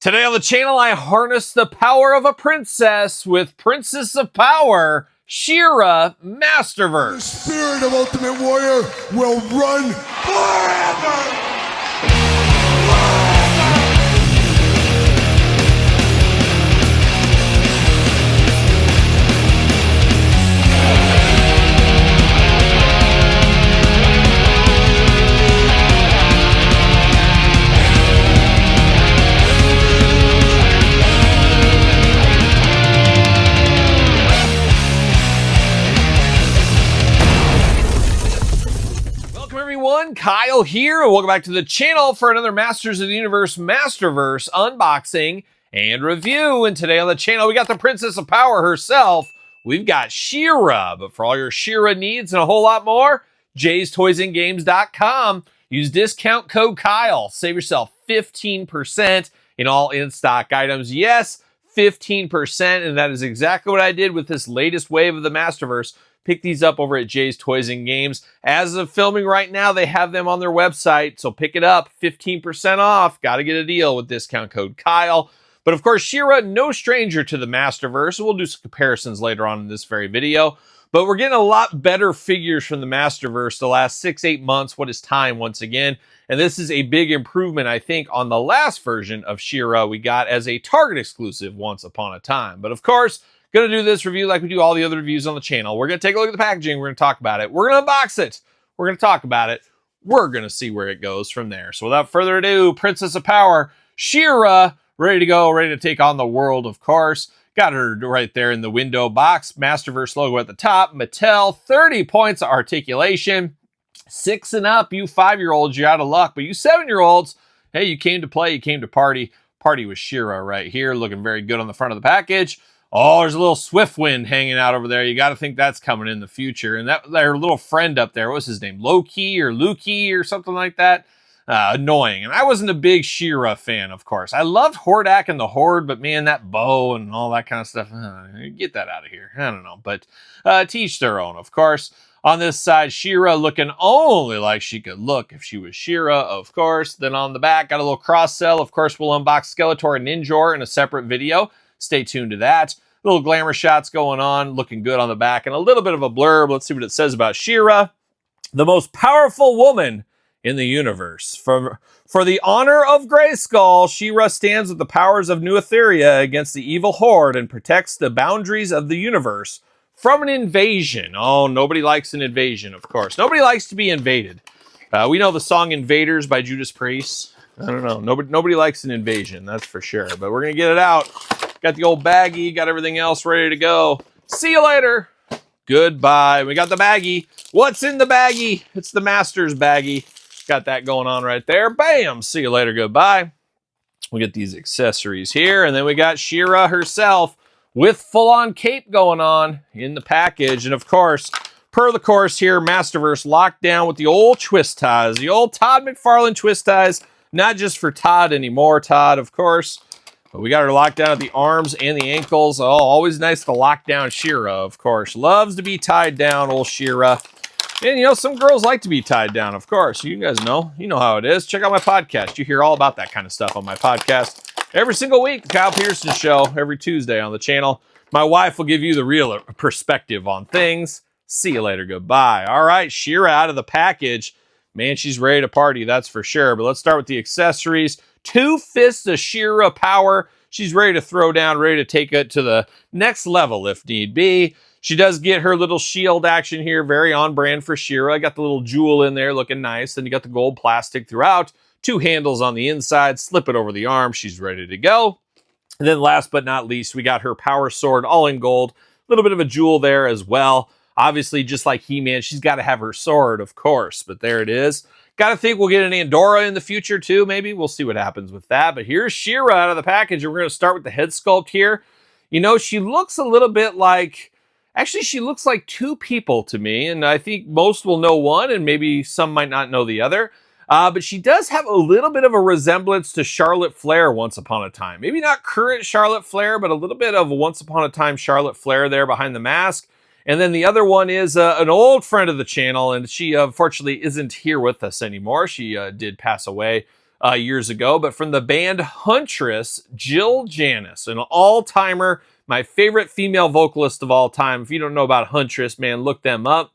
Today on the channel, I harness the power of a princess with Princess of Power, She-Ra Masterverse. The spirit of Ultimate Warrior will run forever! Kyle here, and welcome back to the channel for another Masters of the Universe Masterverse unboxing and review. And today on the channel, we got the Princess of Power herself. We've got She-Ra, but for all your She-Ra needs and a whole lot more, jaystoysandgames.com. Use discount code Kyle. Save yourself 15% in all in-stock items. Yes, 15%, and that is exactly what I did with this latest wave of the Masterverse. Pick these up over at Jay's Toys and Games. As of filming right now, they have them on their website, so pick it up, 15% off. Got to get a deal with discount code Kyle. But of course, She-Ra, no stranger to the Masterverse. We'll do some comparisons later on in this very video. But we're getting a lot better figures from the Masterverse the last 6-8 months. What is time once again? And this is a big improvement, I think, on the last version of She-Ra we got as a Target exclusive once upon a time. But of course, going to do this review like we do all the other reviews on the channel. We're going to take a look at the packaging. We're going to talk about it. We're going to unbox it. We're going to talk about it. We're going to see where it goes from there. So without further ado, Princess of Power, She-Ra, ready to go, ready to take on the world, of course. Got her right there in the window box. Masterverse logo at the top. Mattel, 30 points of articulation. 6 and up, you 5-year-olds, you're out of luck. But you 7-year-olds, hey, you came to play, you came to party. Party with She-Ra right here, looking very good on the front of the package. Oh, there's a little Swiftwind hanging out over there. You got to think that's coming in the future. And that their little friend up there, what's his name? Loki or Lukey or something like that. Annoying. And I wasn't a big She-Ra fan, of course. I loved Hordak and the Horde, but man, that bow and all that kind of stuff, get that out of here. I don't know. But teach their own, of course. On this side, She-Ra looking only like she could look if she was She-Ra, of course. Then on the back, got a little cross-sell. Of course, we'll unbox Skeletor and Ninjor in a separate video. Stay tuned to that. Little glamour shots going on, looking good on the back, and a little bit of a blurb. Let's see what it says about She-Ra. The most powerful woman in the universe. For the honor of Grayskull, She-Ra stands with the powers of New Etheria against the evil Horde and protects the boundaries of the universe from an invasion. Oh, nobody likes an invasion, of course. Nobody likes to be invaded. We know the song Invaders by Judas Priest. I don't know. Nobody likes an invasion, that's for sure. But we're going to get it out. Got the old baggie, got everything else ready to go. See you later. Goodbye. We got the baggie. What's in the baggie? It's the Masters baggie. Got that going on right there. Bam. See you later. Goodbye. We get these accessories here. And then we got She-Ra herself with full-on cape going on in the package. And of course, per the course here, Masterverse locked down with the old twist ties. The old Todd McFarlane twist ties. Not just for Todd anymore. Todd, of course. But we got her locked down at the arms and the ankles. Oh, always nice to lock down She-Ra, of course. Loves to be tied down, old She-Ra. And, you know, some girls like to be tied down, of course. You guys know. You know how it is. Check out my podcast. You hear all about that kind of stuff on my podcast. Every single week, The Kyle Peterson Show, every Tuesday on the channel. My wife will give you the real perspective on things. See you later. Goodbye. All right, She-Ra out of the package. Man, she's ready to party, that's for sure. But let's start with the accessories. 2 fists of She-Ra power. She's ready to throw down, ready to take it to the next level if need be. She does get her little shield action here, very on brand for She-Ra. Got the little jewel in there looking nice. Then you got the gold plastic throughout. 2 handles on the inside. Slip it over the arm. She's ready to go. And then last but not least, we got her power sword all in gold. A little bit of a jewel there as well. Obviously, just like He-Man, she's got to have her sword, of course. But there it is. Got to think we'll get an Andorra in the future, too, maybe. We'll see what happens with that. But here's She-Ra out of the package. And we're going to start with the head sculpt here. You know, she looks a little bit like... Actually, she looks like 2 people to me. And I think most will know one, and maybe some might not know the other. But she does have a little bit of a resemblance to Charlotte Flair once upon a time. Maybe not current Charlotte Flair, but a little bit of a once upon a time Charlotte Flair there behind the mask. And then the other one is an old friend of the channel, and she unfortunately isn't here with us anymore. She did pass away years ago, but from the band Huntress, Jill Janis, an all-timer, my favorite female vocalist of all time. If you don't know about Huntress, man, look them up.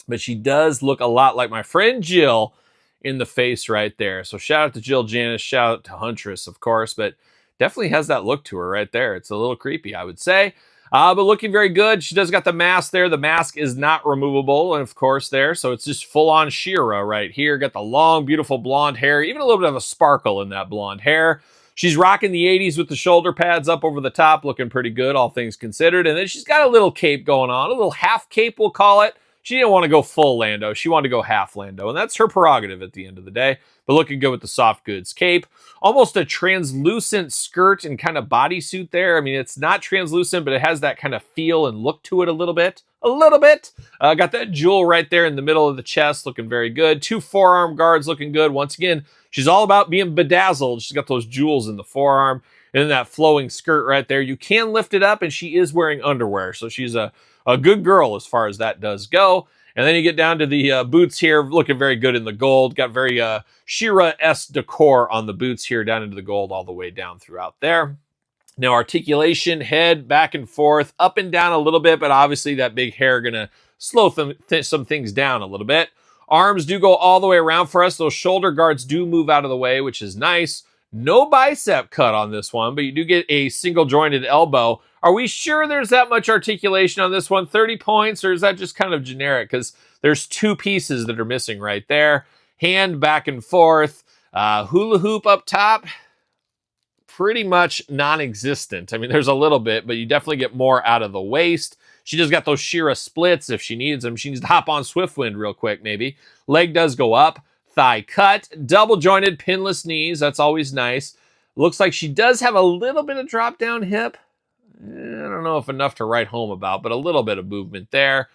But she does look a lot like my friend Jill in the face right there. So shout out to Jill Janis, shout out to Huntress, of course, but definitely has that look to her right there. It's a little creepy, I would say. But looking very good. She does got the mask there. The mask is not removable, and of course there. So it's just full-on She-Ra right here. Got the long, beautiful blonde hair. Even a little bit of a sparkle in that blonde hair. She's rocking the 80s with the shoulder pads up over the top. Looking pretty good, all things considered. And then she's got a little cape going on. A little half cape, we'll call it. She didn't want to go full Lando. She wanted to go half Lando. And that's her prerogative at the end of the day. But looking good with the soft goods cape. Almost a translucent skirt and kind of bodysuit there. I mean, it's not translucent, but it has that kind of feel and look to it a little bit. Got that jewel right there in the middle of the chest, looking very good. 2 forearm guards looking good. Once again, she's all about being bedazzled. She's got those jewels in the forearm. And then that flowing skirt right there. You can lift it up, and she is wearing underwear. So she's a good girl as far as that does go. And then you get down to the boots here, looking very good in the gold. Got very She-Ra-esque decor on the boots here, down into the gold all the way down throughout there. Now articulation, head back and forth, up and down a little bit, but obviously that big hair going to slow some things down a little bit. Arms do go all the way around for us. Those shoulder guards do move out of the way, which is nice. No bicep cut on this one, but you do get a single jointed elbow. Are we sure there's that much articulation on this one? 30 points, or is that just kind of generic? Because there's 2 pieces that are missing right there. Hand back and forth. Hula hoop up top. Pretty much non-existent. I mean, there's a little bit, but you definitely get more out of the waist. She just got those She-Ra splits if she needs them. She needs to hop on Swiftwind real quick, maybe. Leg does go up. Thigh cut. Double jointed, pinless knees. That's always nice. Looks like she does have a little bit of drop down hip. I don't know if enough to write home about, but a little bit of movement there.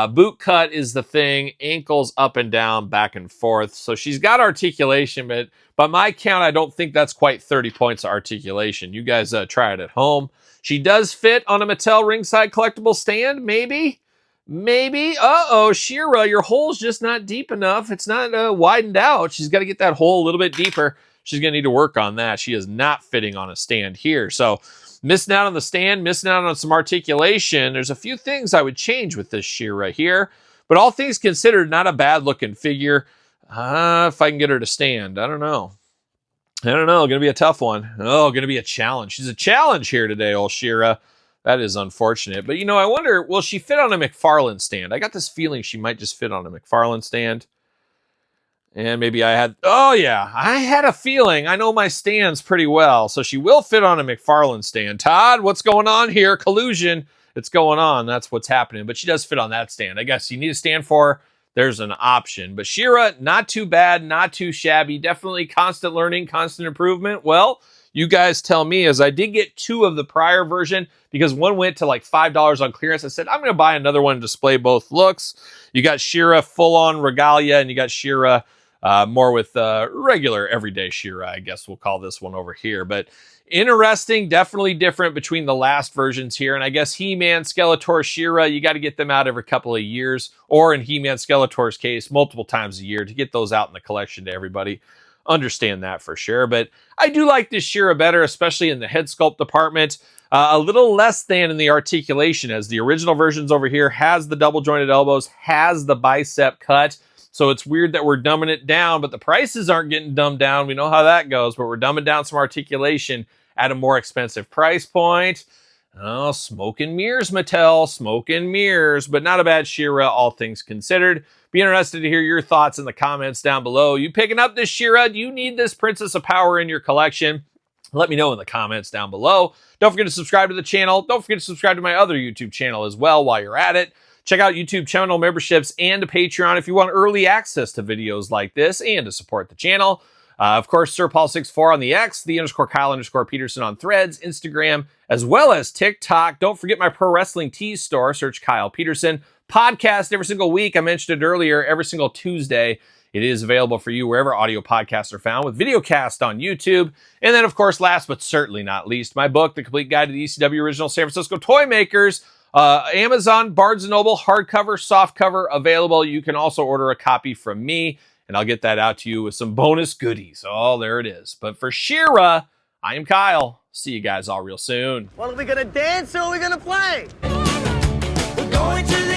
Boot cut is the thing. Ankles up and down, back and forth. So she's got articulation, but by my count, I don't think that's quite 30 points of articulation. You guys try it at home. She does fit on a Mattel ringside collectible stand, maybe. Uh-oh, She-Ra, your hole's just not deep enough. It's not widened out. She's got to get that hole a little bit deeper. She's going to need to work on that. She is not fitting on a stand here. So missing out on the stand, missing out on some articulation. There's a few things I would change with this She-Ra here. But all things considered, not a bad looking figure. If I can get her to stand, I don't know. Going to be a tough one. Oh, going to be a challenge. She's a challenge here today, old She-Ra. That is unfortunate. But, I wonder, will she fit on a McFarlane stand? I got this feeling she might just fit on a McFarlane stand. And maybe I had a feeling. I know my stands pretty well. So she will fit on a McFarlane stand. Todd, what's going on here? Collusion. It's going on. That's what's happening. But she does fit on that stand. I guess you need a stand for her. There's an option. But She-Ra, not too bad, not too shabby. Definitely constant learning, constant improvement. Well, you guys tell me, as I did get 2 of the prior version because one went to like $5 on clearance. I said, I'm going to buy another one to display both looks. You got She-Ra full-on regalia, and you got She-Ra more with regular everyday She-Ra, I guess we'll call this one over here. But interesting, definitely different between the last versions here. And I guess He-Man, Skeletor, She-Ra, you got to get them out every couple of years, or in He-Man, Skeletor's case, multiple times a year to get those out in the collection to everybody. Understand that for sure. But I do like this She-Ra better, especially in the head sculpt department. A little less than in the articulation, as the original versions over here has the double jointed elbows, has the bicep cut. So it's weird that we're dumbing it down, but the prices aren't getting dumbed down. We know how that goes, but we're dumbing down some articulation at a more expensive price point. Oh, smoke and mirrors, Mattel, smoke and mirrors, but not a bad She-Ra, all things considered. Be interested to hear your thoughts in the comments down below. You picking up this She-Ra? Do you need this Princess of Power in your collection? Let me know in the comments down below. Don't forget to subscribe to the channel. Don't forget to subscribe to my other YouTube channel as well while you're at it. Check out YouTube channel memberships and Patreon if you want early access to videos like this and to support the channel. Of course, SirPaul64 on the X, _Kyle_Peterson on Threads, Instagram, as well as TikTok. Don't forget my pro wrestling tees store. Search Kyle Peterson. Podcast every single week. I mentioned it earlier, every single Tuesday. It is available for you wherever audio podcasts are found, with videocast on YouTube. And then, of course, last but certainly not least, my book, The Complete Guide to the ECW Original San Francisco Toy Makers. Amazon, Barnes & Noble, hardcover, softcover available. You can also order a copy from me and I'll get that out to you with some bonus goodies. Oh, there it is. But for Shira, I am Kyle. See you guys all real soon. Well, are we gonna dance or are we gonna play? We're going to